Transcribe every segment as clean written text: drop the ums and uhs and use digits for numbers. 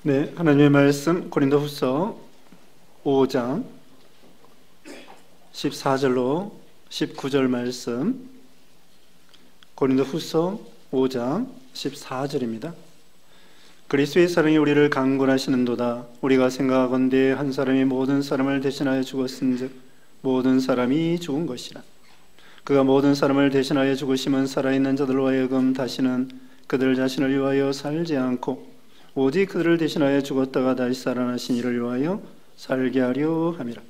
네, 하나님의 말씀 고린도후서 5장 14절로 19절 말씀, 고린도후서 5장 14절입니다. 그리스도의 사랑이 우리를 강권하시는도다. 우리가 생각하건대 한 사람이 모든 사람을 대신하여 죽었은즉 모든 사람이 죽은 것이라. 그가 모든 사람을 대신하여 죽으심은 살아있는 자들로 하여금 다시는 그들 자신을 위하여 살지 않고 오직 그들을 대신하여 죽었다가 다시 살아나신 이를 위하여 살게 하려 함이라.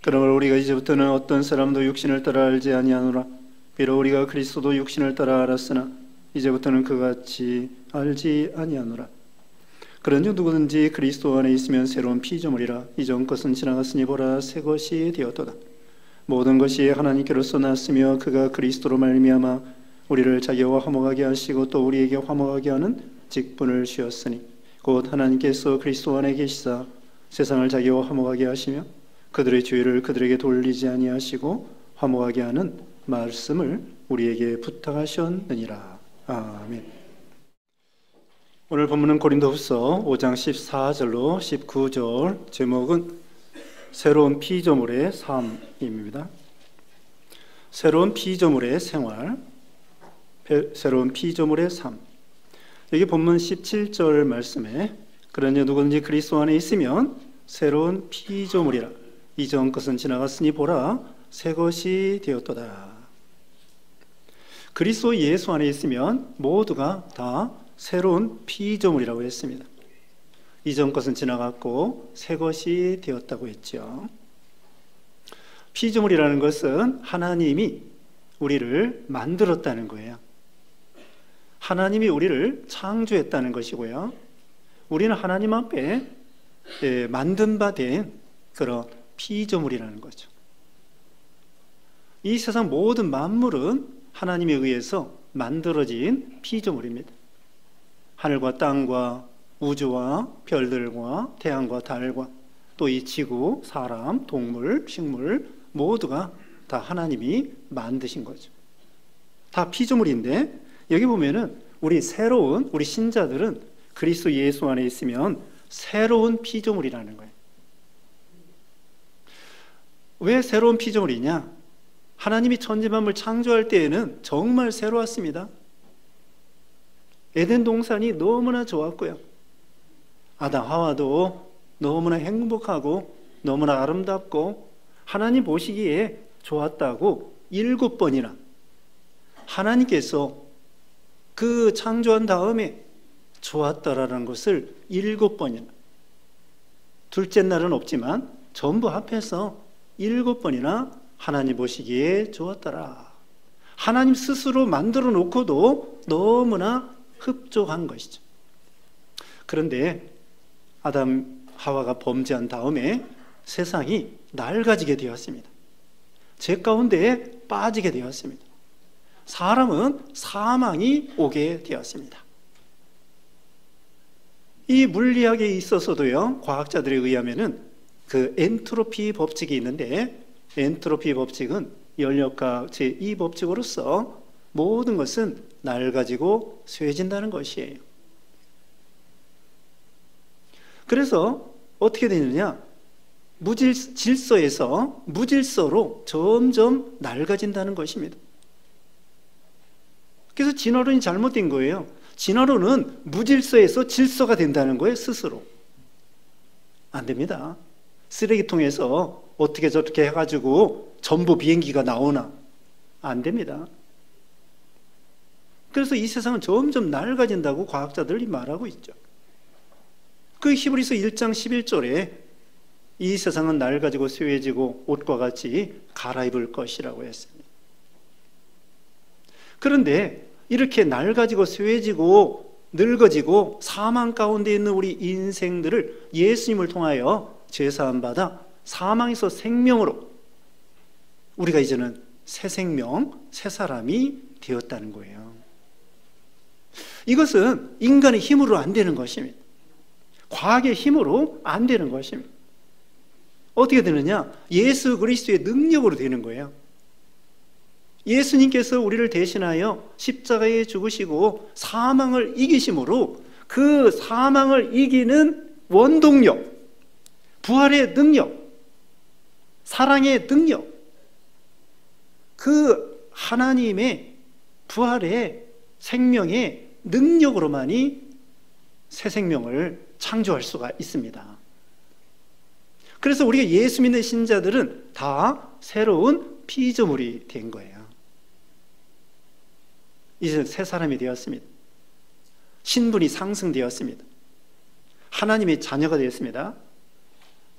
그러므로 우리가 이제부터는 어떤 사람도 육신을 따라 알지 아니하노라. 비록 우리가 그리스도도 육신을 따라 알았으나 이제부터는 그같이 알지 아니하노라. 그런즉 누구든지 그리스도 안에 있으면 새로운 피조물이라. 이전 것은 지나갔으니 보라 새 것이 되었도다. 모든 것이 하나님께로서 났으며 그가 그리스도로 말미암아 우리를 자기와 화목하게 하시고 또 우리에게 화목하게 하는 직분을 주었으니 곧 하나님께서 그리스도 안에 계시사 세상을 자기와 화목하게 하시며 그들의 죄를 그들에게 돌리지 아니하시고 화목하게 하는 말씀을 우리에게 부탁하셨느니라. 아멘. 오늘 본문은 고린도후서 5장 14절로 19절, 제목은 새로운 피조물의 삶입니다. 새로운 피조물의 생활, 새로운 피조물의 삶. 여기 본문 17절 말씀에 그러니 누구든지 그리스도 안에 있으면 새로운 피조물이라. 이전 것은 지나갔으니 보라 새 것이 되었도다. 그리스도 예수 안에 있으면 모두가 다 새로운 피조물이라고 했습니다. 이전 것은 지나갔고 새 것이 되었다고 했죠. 피조물이라는 것은 하나님이 우리를 만들었다는 거예요. 하나님이 우리를 창조했다는 것이고요. 우리는 하나님 앞에 만든 바 된 그런 피조물이라는 거죠. 이 세상 모든 만물은 하나님에 의해서 만들어진 피조물입니다. 하늘과 땅과 우주와 별들과 태양과 달과 또 이 지구, 사람, 동물, 식물 모두가 다 하나님이 만드신 거죠. 다 피조물인데 여기 보면은 우리 신자들은 그리스도 예수 안에 있으면 새로운 피조물이라는 거예요. 왜 새로운 피조물이냐? 하나님이 천지만물 창조할 때에는 정말 새로웠습니다. 에덴 동산이 너무나 좋았고요. 아담 하와도 너무나 행복하고 너무나 아름답고 하나님 보시기에 좋았다고 7번이나 하나님께서 그 창조한 다음에 좋았다라는 것을 7번이나, 둘째 날은 없지만 전부 합해서 7번이나 하나님 보시기에 좋았더라. 하나님 스스로 만들어 놓고도 너무나 흡족한 것이죠. 그런데 아담 하와가 범죄한 다음에 세상이 낡아지게 되었습니다. 죄 가운데에 빠지게 되었습니다. 사람은 사망이 오게 되었습니다. 이 물리학에 있어서도요, 과학자들에 의하면은 그 엔트로피 법칙이 있는데, 엔트로피 법칙은 연력학 제2법칙으로서 모든 것은 낡아지고 쇠해진다는 것이에요. 그래서 어떻게 되느냐? 질서에서 무질서로 점점 낡아진다는 것입니다. 그래서 진화론이 잘못된 거예요. 진화론은 무질서에서 질서가 된다는 거예요, 스스로. 안 됩니다. 쓰레기통에서 어떻게 저렇게 해가지고 전부 비행기가 나오나? 안 됩니다. 그래서 이 세상은 점점 낡아진다고 과학자들이 말하고 있죠. 그 히브리서 1장 11절에 이 세상은 낡아지고 쇠해지고 옷과 같이 갈아입을 것이라고 했습니다. 그런데 이렇게 낡아지고 쇠해지고 늙어지고 사망 가운데 있는 우리 인생들을 예수님을 통하여 죄사함 받아 사망에서 생명으로 우리가 이제는 새 생명, 새 사람이 되었다는 거예요. 이것은 인간의 힘으로 안 되는 것입니다. 과학의 힘으로 안 되는 것입니다. 어떻게 되느냐? 예수 그리스도의 능력으로 되는 거예요. 예수님께서 우리를 대신하여 십자가에 죽으시고 사망을 이기심으로 그 사망을 이기는 원동력, 부활의 능력, 사랑의 능력, 그 하나님의 부활의 생명의 능력으로만이 새 생명을 창조할 수가 있습니다. 그래서 우리가 예수 믿는 신자들은 다 새로운 피조물이 된 거예요. 이제 새 사람이 되었습니다. 신분이 상승되었습니다. 하나님의 자녀가 되었습니다.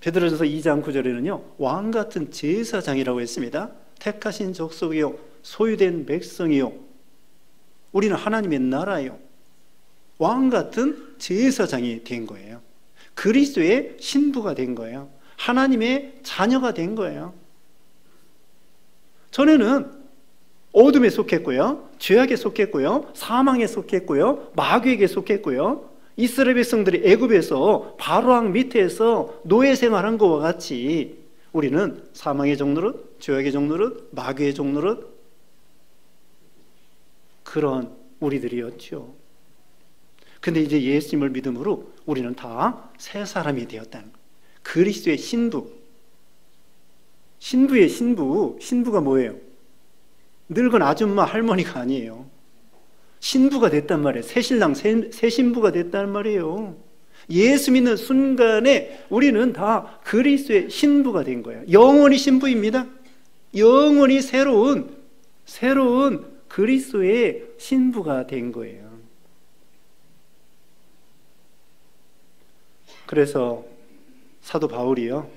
베드로전서 2장 9절에는요, 왕같은 제사장이라고 했습니다. 택하신 족속이요, 소유된 백성이요, 우리는 하나님의 나라요, 왕같은 제사장이 된 거예요. 그리스도의 신부가 된 거예요. 하나님의 자녀가 된 거예요. 전에는 어둠에 속했고요, 죄악에 속했고요, 사망에 속했고요, 마귀에게 속했고요, 이스라엘 백성들이 애굽에서 바로왕 밑에서 노예 생활한 것과 같이 우리는 사망의 종노릇, 죄악의 종노릇, 마귀의 종노릇, 그런 우리들이었죠. 근데 이제 예수님을 믿음으로 우리는 다 새 사람이 되었다는 거예요. 그리스도의 신부. 신부의 신부. 신부가 뭐예요? 늙은 아줌마 할머니가 아니에요. 신부가 됐단 말이에요. 새 신랑, 새 신부가 됐단 말이에요. 예수 믿는 순간에 우리는 다 그리스도의 신부가 된 거예요. 영원히 신부입니다. 영원히 새로운 그리스도의 신부가 된 거예요. 그래서 사도 바울이요,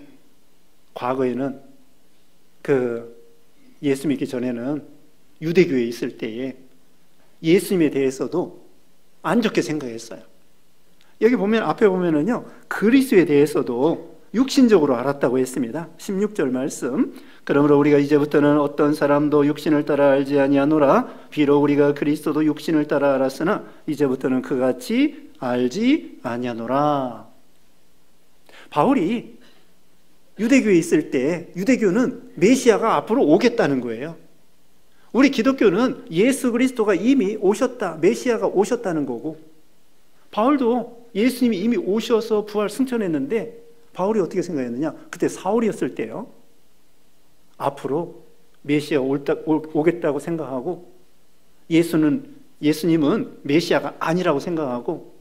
과거에는 예수 믿기 전에는 유대교에 있을 때에 예수님에 대해서도 안 좋게 생각했어요. 여기 보면, 앞에 보면은요, 그리스도에 대해서도 육신적으로 알았다고 했습니다. 16절 말씀. 그러므로 우리가 이제부터는 어떤 사람도 육신을 따라 알지 아니하노라. 비록 우리가 그리스도도 육신을 따라 알았으나 이제부터는 그같이 알지 아니하노라. 바울이 유대교에 있을 때 유대교는 메시아가 앞으로 오겠다는 거예요. 우리 기독교는 예수 그리스도가 이미 오셨다, 메시아가 오셨다는 거고, 바울도 예수님이 이미 오셔서 부활 승천했는데 바울이 어떻게 생각했느냐? 그때 사울이었을 때요, 앞으로 메시아 오겠다고 생각하고, 예수님은 메시아가 아니라고 생각하고,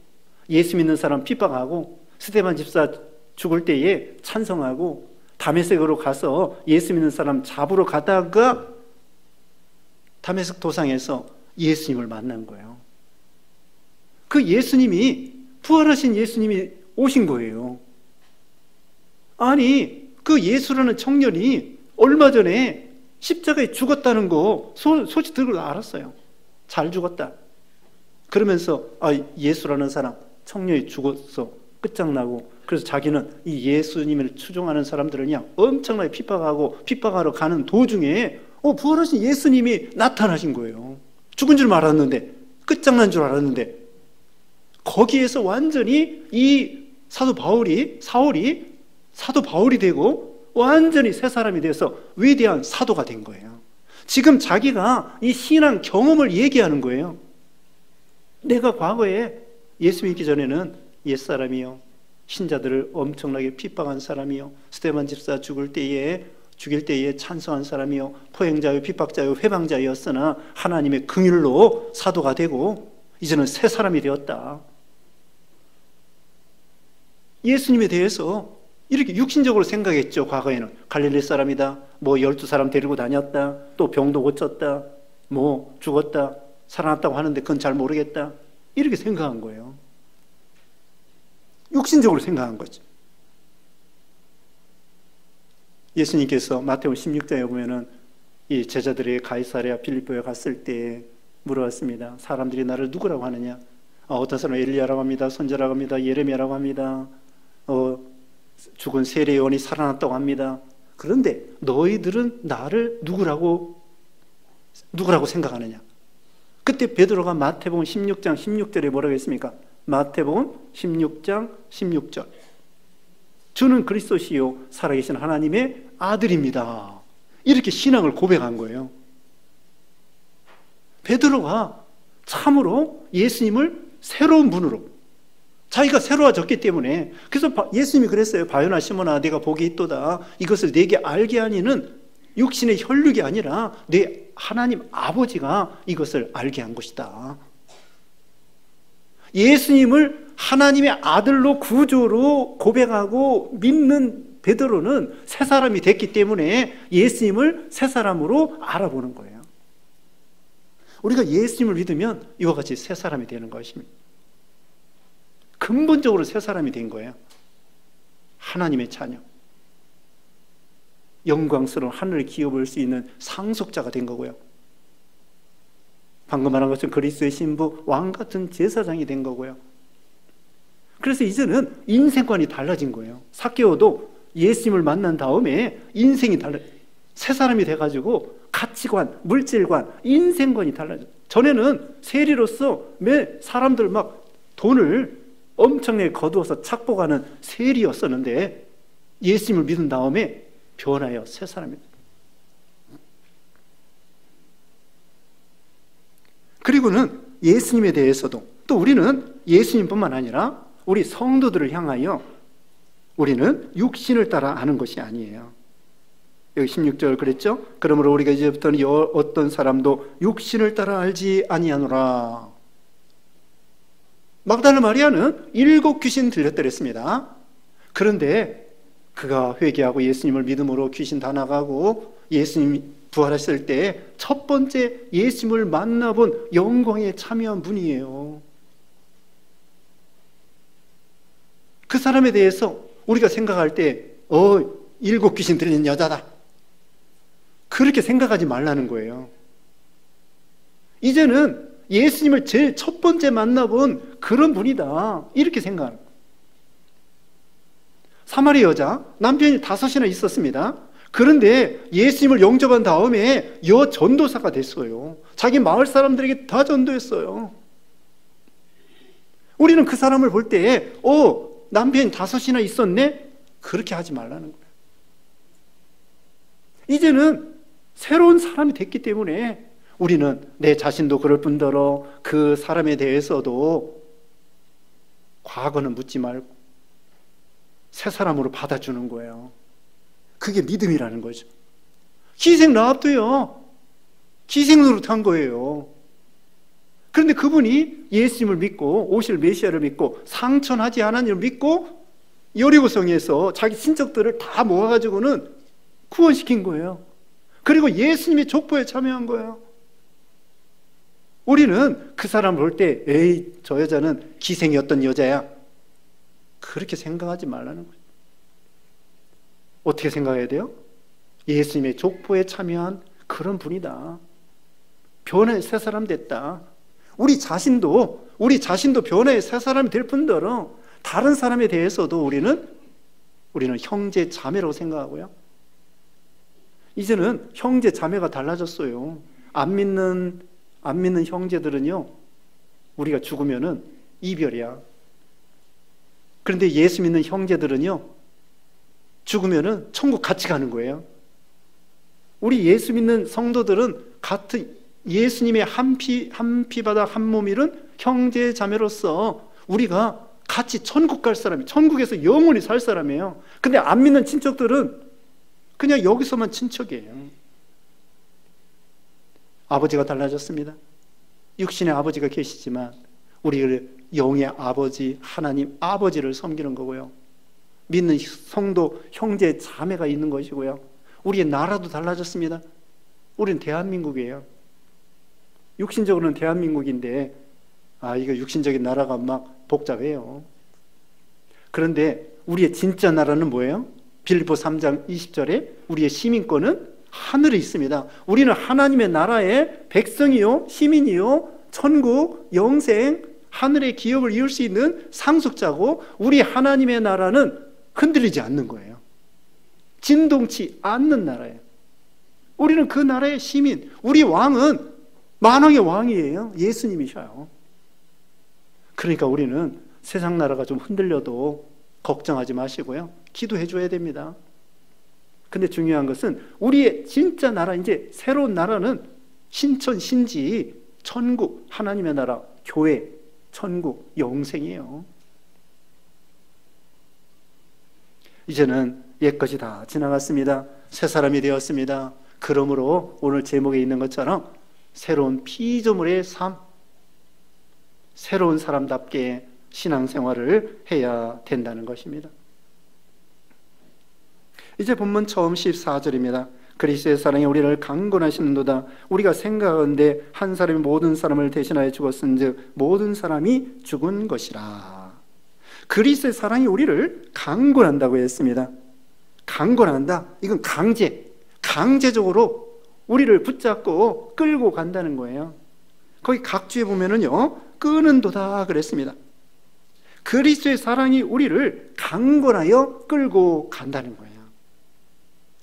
예수 믿는 사람 핍박하고, 스데반 집사 죽을 때에 찬성하고, 다메섹으로 가서 예수 믿는 사람 잡으러 가다가 다메섹 도상에서 예수님을 만난 거예요. 그 예수님이, 부활하신 예수님이 오신 거예요. 아니, 그 예수라는 청년이 얼마 전에 십자가에 죽었다는 거 소식 듣고 알았어요. 잘 죽었다. 그러면서 예수라는 사람, 청년이 죽었어, 끝장나고, 그래서 자기는 이 예수님을 추종하는 사람들을 그냥 엄청나게 핍박하러 가는 도중에 부활하신 예수님이 나타나신 거예요. 죽은 줄 알았는데, 끝장난 줄 알았는데, 거기에서 완전히 이 사울이 사도 바울이 되고 완전히 새 사람이 돼서 위대한 사도가 된 거예요. 지금 자기가 이 신앙 경험을 얘기하는 거예요. 내가 과거에 예수 믿기 전에는 옛사람이요, 신자들을 엄청나게 핍박한 사람이요, 스데반 집사 죽일 때에 찬성한 사람이요, 포행자요, 핍박자요, 회방자였으나 하나님의 긍휼로 사도가 되고 이제는 새 사람이 되었다. 예수님에 대해서 이렇게 육신적으로 생각했죠. 과거에는 갈릴리 사람이다, 12사람 데리고 다녔다, 또 병도 고쳤다, 죽었다, 살아났다고 하는데 그건 잘 모르겠다, 이렇게 생각한 거예요. 육신적으로 생각한 거죠. 예수님께서 마태복음 16장에 보면은 이 제자들이 가이사랴 빌립보에 갔을 때 물어봤습니다. 사람들이 나를 누구라고 하느냐? 어떤 사람은 엘리야라고 합니다. 선지자라고 합니다. 예레미야라고 합니다. 죽은 세례요한이 살아났다고 합니다. 그런데 너희들은 나를 누구라고 생각하느냐? 그때 베드로가 마태복음 16장 16절에 뭐라고 했습니까? 마태복음 16장 16절. 주는 그리스도시요 살아계신 하나님의 아들입니다. 이렇게 신앙을 고백한 거예요. 베드로가 참으로 예수님을 새로운 분으로, 자기가 새로워졌기 때문에. 그래서 예수님이 그랬어요. 바요나 시몬아, 내가 복이 있도다. 이것을 내게 알게 하니는 육신의 혈육이 아니라 내 하나님 아버지가 이것을 알게 한 것이다. 예수님을 하나님의 아들로 구조로 고백하고 믿는 베드로는 새 사람이 됐기 때문에 예수님을 새 사람으로 알아보는 거예요. 우리가 예수님을 믿으면 이와 같이 새 사람이 되는 것입니다. 근본적으로 새 사람이 된 거예요. 하나님의 자녀, 영광스러운 하늘의 기업을 수 있는 상속자가 된 거고요. 방금 말한 것처럼 그리스도의 신부, 왕 같은 제사장이 된 거고요. 그래서 이제는 인생관이 달라진 거예요. 삭개오도 예수님을 만난 다음에 인생이 새 사람이 돼가지고 가치관, 물질관, 인생관이 달라져. 전에는 세리로서 매 사람들 막 돈을 엄청나게 거두어서 착복하는 세리였었는데 예수님을 믿은 다음에 변하여 새 사람이 됩니다. 그리고는 예수님에 대해서도 또 우리는 예수님뿐만 아니라 우리 성도들을 향하여 우리는 육신을 따라 아는 것이 아니에요. 여기 16절 그랬죠? 그러므로 우리가 이제부터는 어떤 사람도 육신을 따라 알지 아니하노라. 막달라 마리아는 7 귀신 들렸다 그랬습니다. 그런데 그가 회개하고 예수님을 믿음으로 귀신 다 나가고 예수님 부활했을 때 첫 번째 예수님을 만나본 영광에 참여한 분이에요. 그 사람에 대해서 우리가 생각할 때 7 귀신 들린 여자다, 그렇게 생각하지 말라는 거예요. 이제는 예수님을 제일 첫 번째 만나본 그런 분이다, 이렇게 생각하는 거예요. 사마리 여자, 남편이 5이나 있었습니다. 그런데 예수님을 영접한 다음에 여전도사가 됐어요. 자기 마을 사람들에게 다 전도했어요. 우리는 그 사람을 볼 때 남편이 5이나 있었네? 그렇게 하지 말라는 거예요. 이제는 새로운 사람이 됐기 때문에 우리는 내 자신도 그럴 뿐더러 그 사람에 대해서도 과거는 묻지 말고 새 사람으로 받아주는 거예요. 그게 믿음이라는 거죠. 희생 라합도요, 희생 노릇한 거예요. 그런데 그분이 예수님을 믿고 오실 메시아를 믿고 상천하지 하나님을 믿고 여리고성에서 자기 친척들을 다 모아가지고는 구원시킨 거예요. 그리고 예수님의 족보에 참여한 거예요. 우리는 그 사람을 볼 때 에이, 저 여자는 기생이었던 여자야, 그렇게 생각하지 말라는 거예요. 어떻게 생각해야 돼요? 예수님의 족보에 참여한 그런 분이다. 변화의 새 사람 됐다. 우리 자신도 변화의 새 사람이 될 뿐더러 다른 사람에 대해서도 우리는 형제 자매라고 생각하고요. 이제는 형제 자매가 달라졌어요. 안 믿는 형제들은요, 우리가 죽으면은 이별이야. 그런데 예수 믿는 형제들은요, 죽으면은 천국 같이 가는 거예요. 우리 예수 믿는 성도들은 같은 예수님의 한 피바닥 한 몸 이룬 형제 자매로서 우리가 같이 천국 갈 사람이, 천국에서 영원히 살 사람이에요. 근데 안 믿는 친척들은 그냥 여기서만 친척이에요. 아버지가 달라졌습니다. 육신의 아버지가 계시지만 우리를 영의 아버지, 하나님 아버지를 섬기는 거고요. 믿는 성도, 형제, 자매가 있는 것이고요. 우리의 나라도 달라졌습니다. 우리는 대한민국이에요. 육신적으로는 대한민국인데 이거 육신적인 나라가 막 복잡해요. 그런데 우리의 진짜 나라는 뭐예요? 빌립보 3장 20절에 우리의 시민권은 하늘에 있습니다. 우리는 하나님의 나라의 백성이요, 시민이요, 천국, 영생, 하늘의 기업을 이룰 수 있는 상속자고, 우리 하나님의 나라는 흔들리지 않는 거예요. 진동치 않는 나라예요. 우리는 그 나라의 시민, 우리 왕은 만왕의 왕이에요. 예수님이셔요. 그러니까 우리는 세상 나라가 좀 흔들려도 걱정하지 마시고요, 기도해 줘야 됩니다. 근데 중요한 것은 우리의 진짜 나라, 이제 새로운 나라는 신천, 신지, 천국, 하나님의 나라, 교회, 천국, 영생이에요. 이제는 옛것이 다 지나갔습니다. 새 사람이 되었습니다. 그러므로 오늘 제목에 있는 것처럼 새로운 피조물의 삶, 새로운 사람답게 신앙생활을 해야 된다는 것입니다. 이제 본문 처음 14절입니다. 그리스도의 사랑이 우리를 강권하시는도다. 우리가 생각하건대 한 사람이 모든 사람을 대신하여 죽었은즉 모든 사람이 죽은 것이라. 그리스도의 사랑이 우리를 강권한다고 했습니다. 강권한다. 이건 강제적으로 우리를 붙잡고 끌고 간다는 거예요. 거기 각주에 보면은요, 끄는도다 그랬습니다. 그리스도의 사랑이 우리를 강권하여 끌고 간다는 거예요.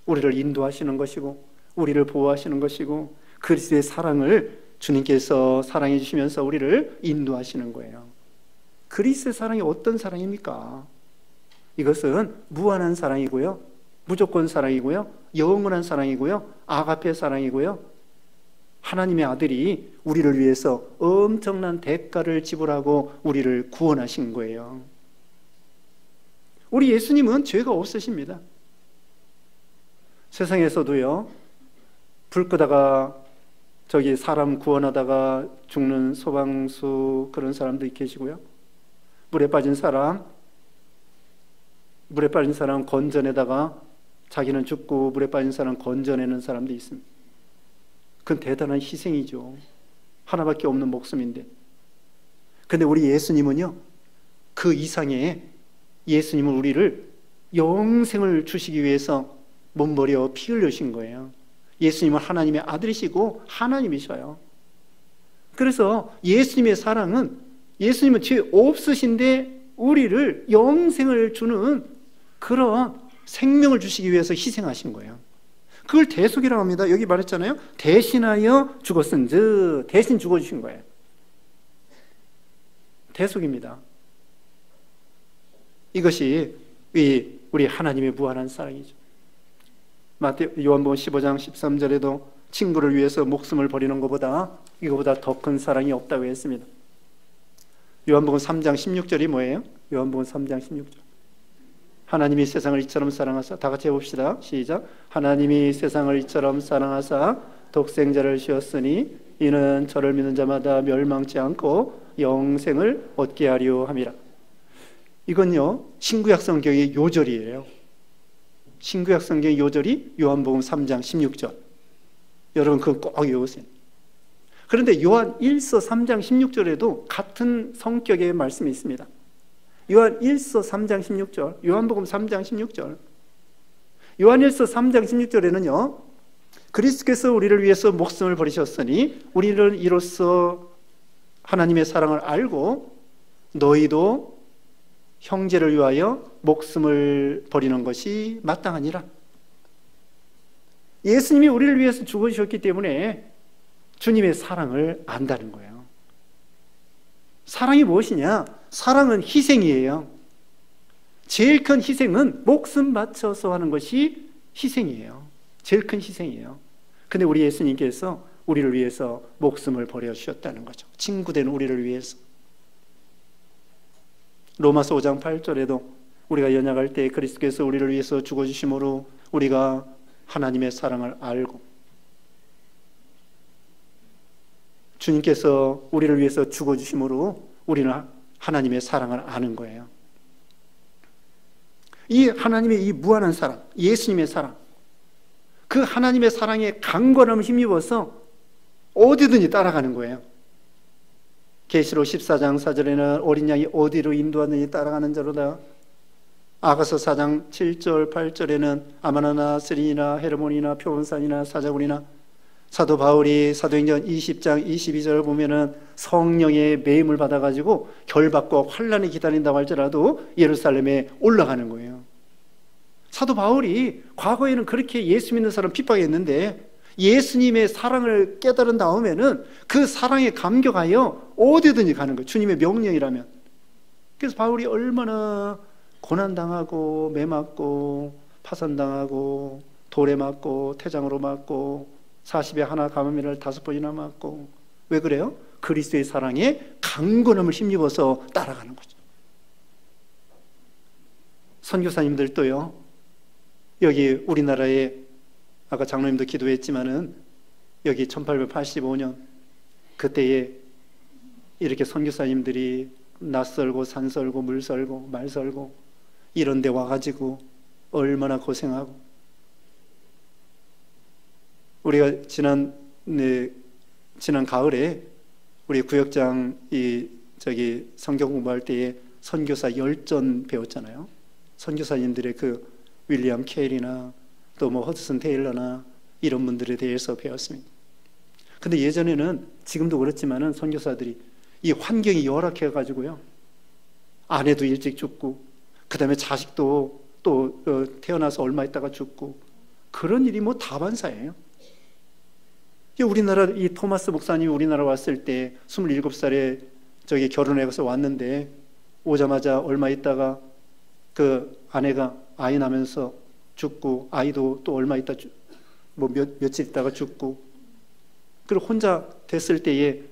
우리를 인도하시는 것이고 우리를 보호하시는 것이고 그리스도의 사랑을 주님께서 사랑해 주시면서 우리를 인도하시는 거예요. 그리스도의 사랑이 어떤 사랑입니까? 이것은 무한한 사랑이고요, 무조건 사랑이고요, 영원한 사랑이고요, 아가페 사랑이고요, 하나님의 아들이 우리를 위해서 엄청난 대가를 지불하고 우리를 구원하신 거예요. 우리 예수님은 죄가 없으십니다. 세상에서도요, 불 끄다가 저기 사람 구원하다가 죽는 소방수 그런 사람도 계시고요, 물에 빠진 사람 건져내다가 자기는 죽고 물에 빠진 사람 건져내는 사람도 있습니다. 그건 대단한 희생이죠. 하나밖에 없는 목숨인데. 근데 우리 예수님은요, 그 이상의, 예수님은 우리를 영생을 주시기 위해서 몸버려 피 흘리신 거예요. 예수님은 하나님의 아들이시고 하나님이셔요. 그래서 예수님의 사랑은, 예수님은 죄 없으신데 우리를 영생을 주는 그런 생명을 주시기 위해서 희생하신 거예요. 그걸 대속이라고 합니다. 여기 말했잖아요. 대신하여 죽었은즉, 대신 죽어주신 거예요. 대속입니다. 이것이 우리 하나님의 무한한 사랑이죠. 요한복음 15장 13절에도 친구를 위해서 목숨을 버리는 것보다 이거보다 더 큰 사랑이 없다고 했습니다. 요한복음 3장 16절이 뭐예요? 요한복음 3장 16절. 하나님이 세상을 이처럼 사랑하사, 다 같이 해봅시다. 시작. 하나님이 세상을 이처럼 사랑하사 독생자를 주었으니 이는 저를 믿는 자마다 멸망치 않고 영생을 얻게 하려 함이라. 이건요, 신구약 성경의 요절이에요. 신구약 성경의 요절이 요한복음 3장 16절. 여러분 그거 꼭 외우세요. 그런데 요한 1서 3장 16절에도 같은 성격의 말씀이 있습니다. 요한 1서 3장 16절, 요한복음 3장 16절. 요한 1서 3장 16절에는요, 그리스도께서 우리를 위해서 목숨을 버리셨으니 우리는 이로써 하나님의 사랑을 알고 너희도 형제를 위하여 목숨을 버리는 것이 마땅하니라. 예수님이 우리를 위해서 죽으셨기 때문에 주님의 사랑을 안다는 거예요. 사랑이 무엇이냐? 사랑은 희생이에요. 제일 큰 희생은 목숨 바쳐서 하는 것이 희생이에요. 제일 큰 희생이에요. 근데 우리 예수님께서 우리를 위해서 목숨을 버려주셨다는 거죠. 친구된 우리를 위해서. 로마서 5장 8절에도 우리가 연약할 때 그리스도께서 우리를 위해서 죽어주심으로 우리가 하나님의 사랑을 알고, 주님께서 우리를 위해서 죽어주심으로 우리는 하나님의 사랑을 아는 거예요. 이 하나님의 이 무한한 사랑, 예수님의 사랑, 그 하나님의 사랑에 강건함을 힘입어서 어디든지 따라가는 거예요. 계시록 14장 4절에는 어린 양이 어디로 인도하느니 따라가는 자로다. 아가서 4장 7절 8절에는 아마나나 스린이나 헤르몬이나 표본산이나 사자굴이나, 사도 바울이 사도행전 20장 22절을 보면은 성령의 매임을 받아가지고 결박과 환란이 기다린다고 할지라도 예루살렘에 올라가는 거예요. 사도 바울이 과거에는 그렇게 예수 믿는 사람 핍박했는데 예수님의 사랑을 깨달은 다음에는 그 사랑에 감격하여 어디든지 가는 거예요. 주님의 명령이라면. 그래서 바울이 얼마나 고난당하고 매맞고 파산당하고 돌에 맞고 태장으로 맞고 40에 하나 가뭄이를 5번이나 맞고, 왜 그래요? 그리스도의 사랑에 강건함을 힘입어서 따라가는 거죠. 선교사님들도요, 여기 우리나라에 아까 장로님도 기도했지만은 여기 1885년 그때에 이렇게 선교사님들이 낯설고 산설고 물설고 말설고 이런 데 와가지고 얼마나 고생하고, 우리가 지난 가을에 우리 구역장 성경 공부할 때에 선교사 열전 배웠잖아요. 선교사님들의 그 윌리엄 케일이나 또 뭐 허드슨 테일러나 이런 분들에 대해서 배웠습니다. 근데 예전에는, 지금도 그렇지만은 선교사들이 이 환경이 열악해 가지고요, 아내도 일찍 죽고 그 다음에 자식도 또 태어나서 얼마 있다가 죽고, 그런 일이 뭐 다반사예요. 우리나라 이 토마스 목사님이 우리나라 왔을 때 27살에 결혼해서 왔는데, 오자마자 얼마 있다가 그 아내가 아이 나면서 죽고, 아이도 또 얼마 있다 며칠 있다가 죽고, 그리고 혼자 됐을 때에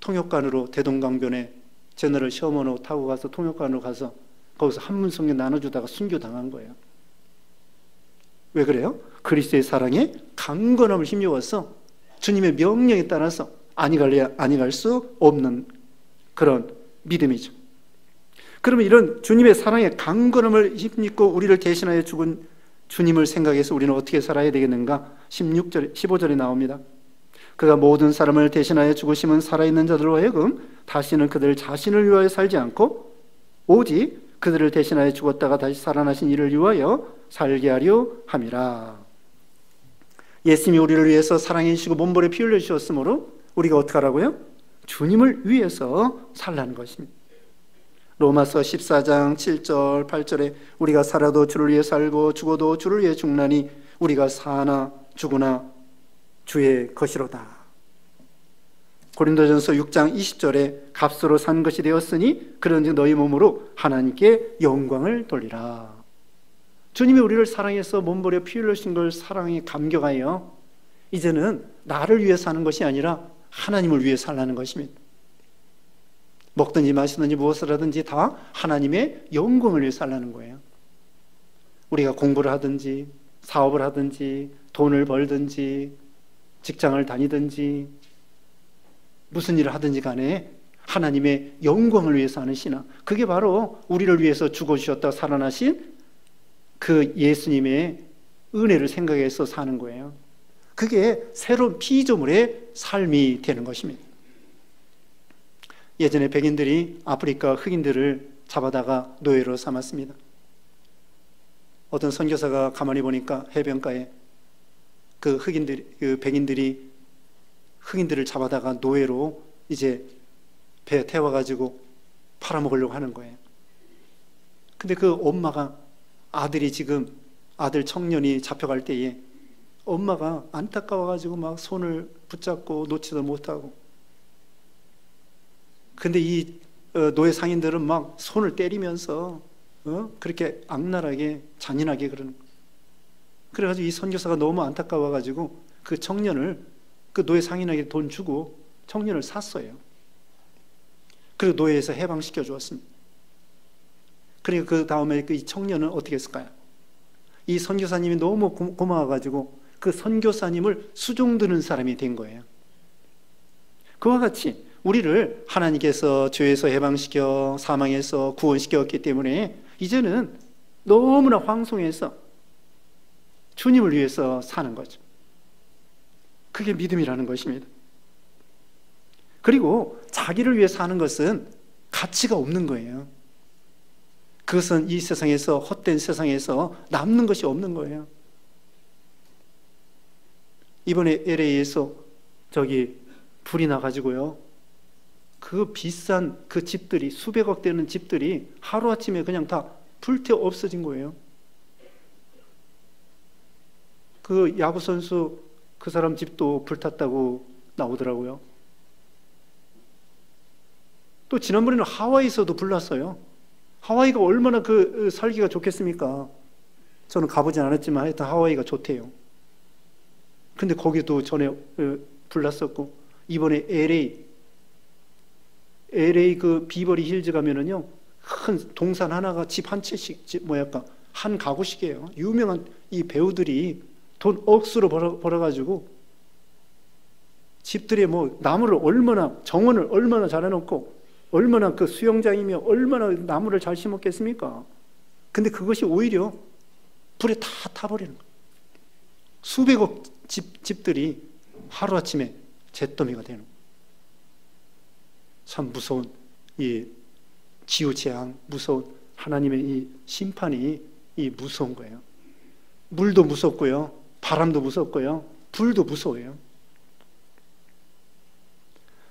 통역관으로 대동강변에 제너럴 셔먼호 타고 가서 통역관으로 가서 거기서 한문 성경 나눠주다가 순교당한 거예요. 왜 그래요? 그리스도의 사랑에 강건함을 힘입어서 주님의 명령에 따라서 아니 갈 수 없는 그런 믿음이죠. 그러면 이런 주님의 사랑에 강건함을 힘입고 우리를 대신하여 죽은 주님을 생각해서 우리는 어떻게 살아야 되겠는가? 15절에 나옵니다. 그가 모든 사람을 대신하여 죽으심은 살아있는 자들로 하여금 다시는 그들 자신을 위하여 살지 않고 오직 그들을 대신하여 죽었다가 다시 살아나신 이를 위하여 살게 하려 함이라. 예수님이 우리를 위해서 사랑해 주시고 몸부림에 피 흘려 주셨으므로 우리가 어떻게 하라고요? 주님을 위해서 살라는 것입니다. 로마서 14장 7절 8절에 우리가 살아도 주를 위해 살고 죽어도 주를 위해 죽나니 우리가 사나 죽으나 주의 것이로다. 고린도전서 6장 20절에 값으로 산 것이 되었으니 그런즉 너희 몸으로 하나님께 영광을 돌리라. 주님이 우리를 사랑해서 몸부림에 피 흘리신 걸 사랑에 감격하여 이제는 나를 위해 사는 것이 아니라 하나님을 위해 살라는 것입니다. 먹든지 마시든지 무엇을 하든지 다 하나님의 영광을 위해 살라는 거예요. 우리가 공부를 하든지 사업을 하든지 돈을 벌든지 직장을 다니든지 무슨 일을 하든지 간에 하나님의 영광을 위해서 하는 신앙, 그게 바로 우리를 위해서 죽어주셨다 살아나신 그 예수님의 은혜를 생각해서 사는 거예요. 그게 새로운 피조물의 삶이 되는 것입니다. 예전에 백인들이 아프리카 흑인들을 잡아다가 노예로 삼았습니다. 어떤 선교사가 가만히 보니까 해변가에 그 백인들이 흑인들을 잡아다가 노예로 이제 배에 태워가지고 팔아먹으려고 하는 거예요. 근데 그 엄마가 아들 청년이 잡혀갈 때에 엄마가 안타까워가지고 막 손을 붙잡고 놓지도 못하고, 근데 이 노예 상인들은 막 손을 때리면서 그렇게 악랄하게 잔인하게 그러는 거예요. 그래가지고 이 선교사가 너무 안타까워가지고 그 청년을, 그 노예 상인에게 돈 주고 청년을 샀어요. 그리고 노예에서 해방시켜 주었습니다. 그리고 그 다음에 이 청년은 어떻게 했을까요? 이 선교사님이 너무 고마워가지고 그 선교사님을 수종드는 사람이 된 거예요. 그와 같이 우리를 하나님께서 죄에서 해방시켜 사망에서 구원시켰기 때문에 이제는 너무나 황송해서 주님을 위해서 사는 거죠. 그게 믿음이라는 것입니다. 그리고 자기를 위해 사는 것은 가치가 없는 거예요. 그것은 이 세상에서, 헛된 세상에서 남는 것이 없는 거예요. 이번에 LA에서 불이 나가지고요, 그 비싼 그 집들이, 수백억 되는 집들이 하루아침에 그냥 다 불태워 없어진 거예요. 그 야구선수 그 사람 집도 불탔다고 나오더라고요. 또 지난번에는 하와이에서도 불났어요. 하와이가 얼마나 그 살기가 좋겠습니까? 저는 가보진 않았지만 하여튼 하와이가 좋대요. 근데 거기도 전에 불났었고, 이번에 LA 그 비버리 힐즈 가면은요, 큰 동산 하나가 집 한 채씩, 한 가구씩이에요. 유명한 이 배우들이 돈 억수로 벌어가지고 집들이 뭐 나무를 얼마나, 정원을 얼마나 잘 해놓고 얼마나 그 수영장이며 얼마나 나무를 잘 심었겠습니까? 근데 그것이 오히려 불에 다 타버리는 거예요. 수백억 집들이 하루아침에 잿더미가 되는 거예요. 참 무서운 이 기후재앙, 무서운 하나님의 이 심판이 이 무서운 거예요. 물도 무섭고요, 바람도 무섭고요, 불도 무서워요.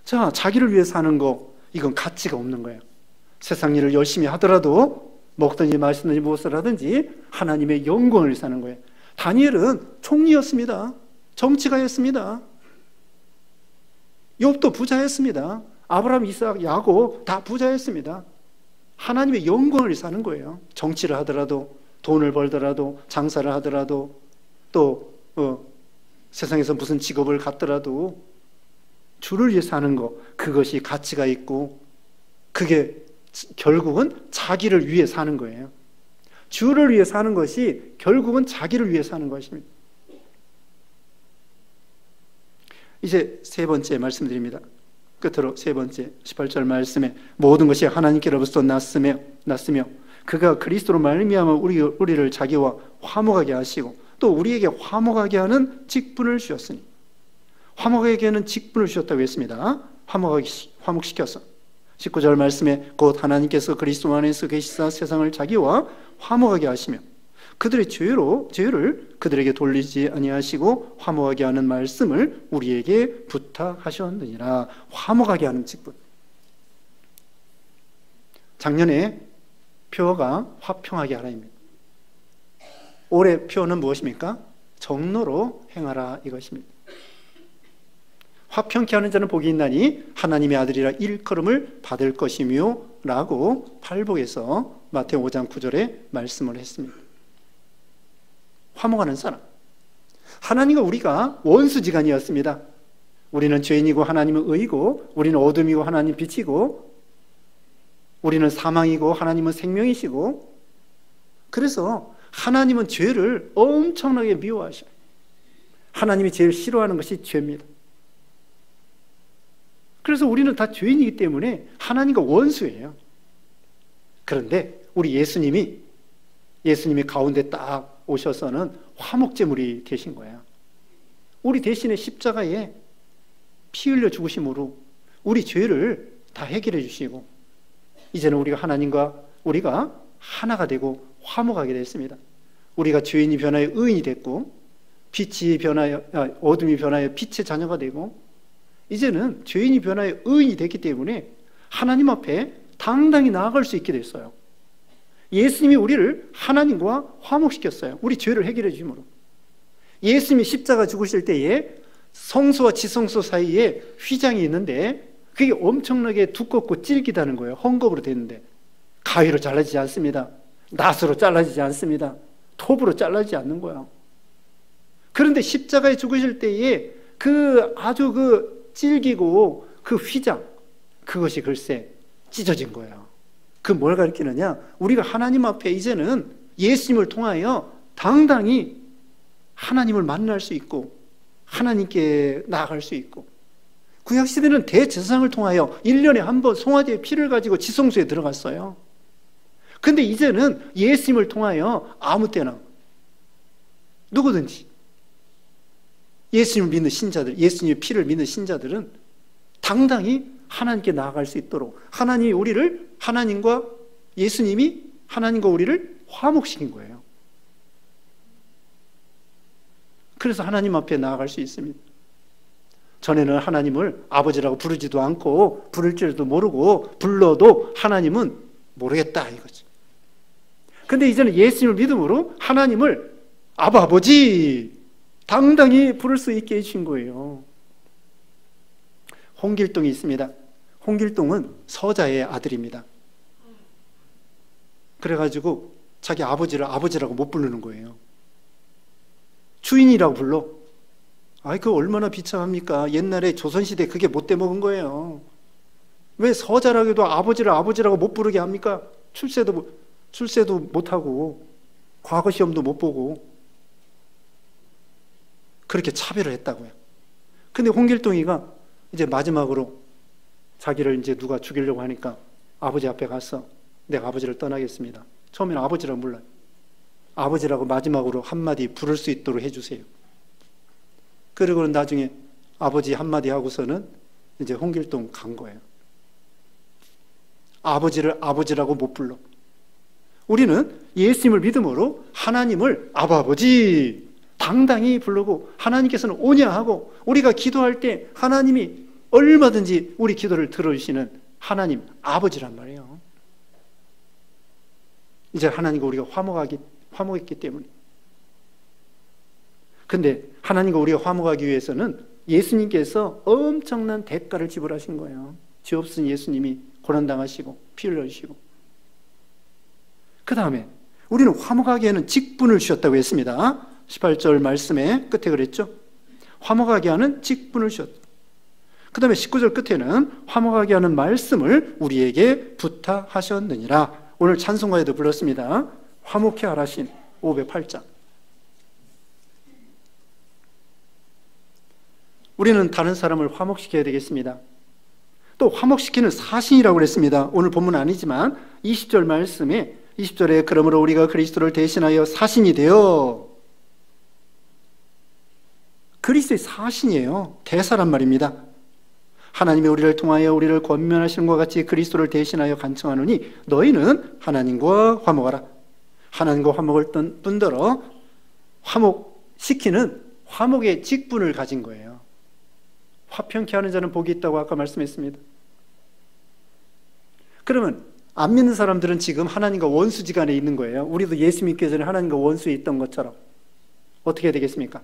자, 자기를 위해 사는 거, 이건 가치가 없는 거예요. 세상 일을 열심히 하더라도 먹든지 마시든지 무엇을 하든지 하나님의 영광을 위해 사는 거예요. 다니엘은 총리였습니다. 정치가였습니다. 욥도 부자였습니다. 아브라함, 이삭, 야곱 다 부자였습니다. 하나님의 영광을 위해 사는 거예요. 정치를 하더라도, 돈을 벌더라도, 장사를 하더라도, 또 세상에서 무슨 직업을 갖더라도 주를 위해 사는 거, 그것이 가치가 있고 그게 결국은 자기를 위해 사는 거예요. 주를 위해 사는 것이 결국은 자기를 위해 사는 것입니다. 이제 세 번째 말씀드립니다. 끝으로 세 번째 18절 말씀에 모든 것이 하나님께로부터 났으며 그가 그리스도로 말미암아 우리를 자기와 화목하게 하시고 또 우리에게 화목하게 하는 직분을 주셨으니, 화목하게 하는 직분을 주셨다고 했습니다. 화목시켜서 19절 말씀에 곧 하나님께서 그리스도 안에서 계시사 세상을 자기와 화목하게 하시며 그들의 죄를 그들에게 돌리지 아니하시고 화목하게 하는 말씀을 우리에게 부탁하셨느니라. 화목하게 하는 직분. 작년에 표어가 화평하게 하라입니다. 올해 표어는 무엇입니까? 정로로 행하라 이것입니다. 화평케 하는 자는 복이 있나니 하나님의 아들이라 일컬음을 받을 것이며 라고 팔복에서 마태오 5장 9절에 말씀을 했습니다. 화목하는 사람, 하나님과 우리가 원수지간이었습니다. 우리는 죄인이고 하나님은 의이고, 우리는 어둠이고 하나님 빛이고, 우리는 사망이고 하나님은 생명이시고, 그래서 하나님은 죄를 엄청나게 미워하셔요. 하나님이 제일 싫어하는 것이 죄입니다. 그래서 우리는 다 죄인이기 때문에 하나님과 원수예요. 그런데 우리 예수님이 가운데 딱 오셔서는 화목제물이 되신 거예요. 우리 대신에 십자가에 피 흘려 죽으심으로 우리 죄를 다 해결해 주시고, 이제는 우리가 하나가 되고 화목하게 됐습니다. 우리가 죄인이 변하여 의인이 됐고, 어둠이 변하여 빛의 자녀가 되고, 이제는 죄인이 변하여 의인이 됐기 때문에 하나님 앞에 당당히 나아갈 수 있게 됐어요. 예수님이 우리를 하나님과 화목시켰어요. 우리 죄를 해결해 주심으로. 예수님이 십자가 죽으실 때에 성소와 지성소 사이에 휘장이 있는데 그게 엄청나게 두껍고 질기다는 거예요. 헝겊으로 됐는데 가위로 잘라지지 않습니다. 낫으로 잘라지지 않습니다. 톱으로 잘라지지 않는 거예요. 그런데 십자가에 죽으실 때에 아주 질기고 그 휘장, 그것이 글쎄 찢어진 거예요. 그 뭘 가리키느냐? 우리가 하나님 앞에 이제는 예수님을 통하여 당당히 하나님을 만날 수 있고 하나님께 나아갈 수 있고, 구약시대는 대제사장을 통하여 1년에 한 번 송아지의 피를 가지고 지성소에 들어갔어요. 근데 이제는 예수님을 통하여 아무 때나 누구든지 예수님을 믿는 신자들, 예수님의 피를 믿는 신자들은 당당히 하나님께 나아갈 수 있도록 예수님이 하나님과 우리를 화목시킨 거예요. 그래서 하나님 앞에 나아갈 수 있습니다. 전에는 하나님을 아버지라고 부르지도 않고 부를 줄도 모르고 불러도 하나님은 모르겠다 이거죠. 근데 이제는 예수님을 믿음으로 하나님을 아버지 당당히 부를 수 있게 해주신 거예요. 홍길동이 있습니다. 홍길동은 서자의 아들입니다. 그래가지고 자기 아버지를 아버지라고 못 부르는 거예요. 주인이라고 불러. 그거 얼마나 비참합니까? 옛날에 조선시대 그게 못돼 먹은 거예요. 왜 서자라고 해도 아버지를 아버지라고 못 부르게 합니까? 출세도 못하고 과거 시험도 못 보고 그렇게 차별을 했다고요. 근데 홍길동이가 이제 마지막으로 자기를 이제 누가 죽이려고 하니까 아버지 앞에 가서 내가 아버지를 떠나겠습니다. 처음에는 아버지라고 몰라요. 아버지라고 마지막으로 한마디 부를 수 있도록 해주세요. 그리고는 나중에 아버지 한마디 하고서는 이제 홍길동 간 거예요. 아버지를 아버지라고 못 불러. 우리는 예수님을 믿음으로 하나님을 아버지 당당히 부르고 하나님께서는 오냐 하고 우리가 기도할 때 하나님이 얼마든지 우리 기도를 들어주시는 하나님 아버지란 말이에요. 이제 하나님과 우리가 화목했기 때문에. 근데 하나님과 우리가 화목하기 위해서는 예수님께서 엄청난 대가를 지불하신 거예요. 죄 없은 예수님이 고난당하시고 피를 흘리시고. 그 다음에 우리는 화목하게 하는 직분을 주셨다고 했습니다. 18절 말씀에 끝에 그랬죠. 화목하게 하는 직분을 주셨다. 그 다음에 19절 끝에는 화목하게 하는 말씀을 우리에게 부탁하셨느니라. 오늘 찬송가에도 불렀습니다. 화목케 하라신 508장. 우리는 다른 사람을 화목시켜야 되겠습니다. 또 화목시키는 사신이라고 그랬습니다. 오늘 본문 아니지만 20절 말씀에 20절에 그러므로 우리가 그리스도를 대신하여 사신이 되어. 그리스도의 사신이에요. 대사란 말입니다. 하나님이 우리를 통하여 우리를 권면하시는 것 같이 그리스도를 대신하여 간청하노니 너희는 하나님과 화목하라. 하나님과 화목을 뿐더러 화목시키는 화목의 직분을 가진 거예요. 화평케 하는 자는 복이 있다고 아까 말씀했습니다. 그러면 안 믿는 사람들은 지금 하나님과 원수지간에 있는 거예요. 우리도 예수 믿기 전에 하나님과 원수에 있던 것처럼. 어떻게 해야 되겠습니까?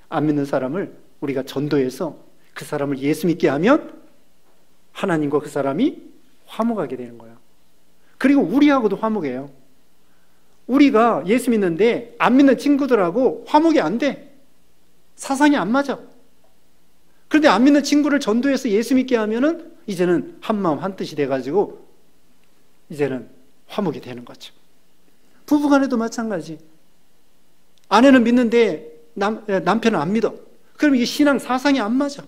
안 믿는 사람을 우리가 전도해서 그 사람을 예수 믿게 하면 하나님과 그 사람이 화목하게 되는 거예요. 그리고 우리하고도 화목해요. 우리가 예수 믿는데 안 믿는 친구들하고 화목이 안 돼. 사상이 안 맞아. 그런데 안 믿는 친구를 전도해서 예수 믿게 하면은 이제는 한마음 한뜻이 돼가지고 이제는 화목이 되는 거죠. 부부간에도 마찬가지. 아내는 믿는데 남편은 안 믿어. 그럼 이게 신앙 사상이 안 맞아.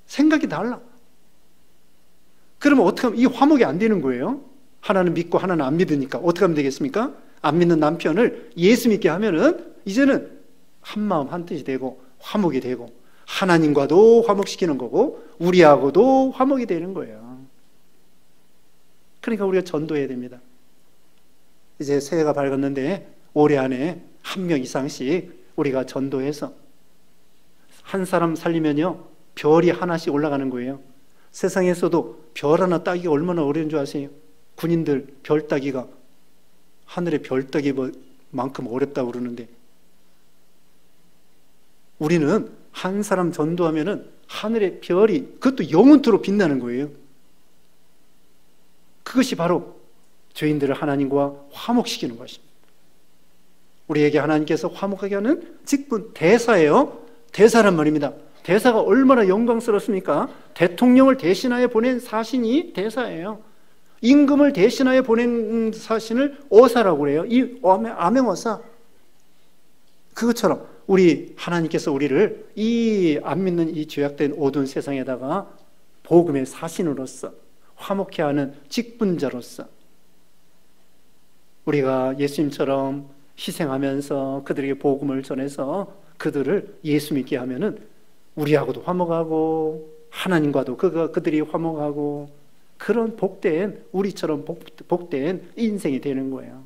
생각이 달라. 그러면 어떻게 하면 이 화목이 안 되는 거예요? 하나는 믿고 하나는 안 믿으니까 어떻게 하면 되겠습니까? 안 믿는 남편을 예수 믿게 하면은 이제는 한마음 한뜻이 되고 화목이 되고 하나님과도 화목시키는 거고 우리하고도 화목이 되는 거예요. 그러니까 우리가 전도해야 됩니다. 이제 새해가 밝았는데 올해 안에 1명 이상씩 우리가 전도해서 한 사람 살리면요 별이 하나씩 올라가는 거예요. 세상에서도 별 하나 따기가 얼마나 어려운 줄 아세요? 군인들 별 따기가 하늘에 별 따기만큼 어렵다고 그러는데 우리는 한 사람 전도하면은 하늘의 별이 그것도 영원토록 빛나는 거예요. 그것이 바로 죄인들을 하나님과 화목시키는 것입니다. 우리에게 하나님께서 화목하게 하는 직분, 대사예요. 대사란 말입니다. 대사가 얼마나 영광스럽습니까? 대통령을 대신하여 보낸 사신이 대사예요. 임금을 대신하여 보낸 사신을 어사라고 그래요. 이 암행어사. 그것처럼 우리 하나님께서 우리를 이 안 믿는 이 죄악된 어두운 세상에다가 복음의 사신으로서 화목케 하는 직분자로서 우리가 예수님처럼 희생하면서 그들에게 복음을 전해서 그들을 예수 믿게 하면은 우리하고도 화목하고 하나님과도 그들이 화목하고 그런 복된 우리처럼 복된 인생이 되는 거예요.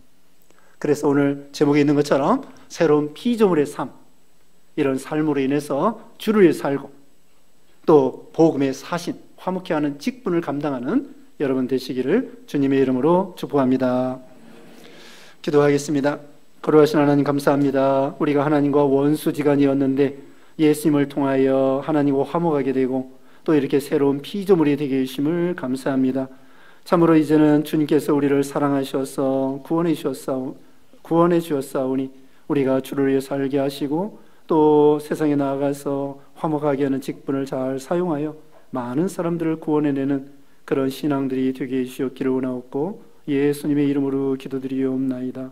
그래서 오늘 제목에 있는 것처럼 새로운 피조물의 삶, 이런 삶으로 인해서 주를 위해 살고 또 복음의 사신, 화목케 하는 직분을 감당하는 여러분 되시기를 주님의 이름으로 축복합니다. 기도하겠습니다. 거룩하신 하나님 감사합니다. 우리가 하나님과 원수지간이었는데 예수님을 통하여 하나님과 화목하게 되고 또 이렇게 새로운 피조물이 되게 해주심을 감사합니다. 참으로 이제는 주님께서 우리를 사랑하셔서 구원해 주셨사오니 우리가 주를 위해 살게 하시고 또 세상에 나아가서 화목하게 하는 직분을 잘 사용하여 많은 사람들을 구원해내는 그런 신앙들이 되게 해주셨기를 원하옵고 예수님의 이름으로 기도드리옵나이다.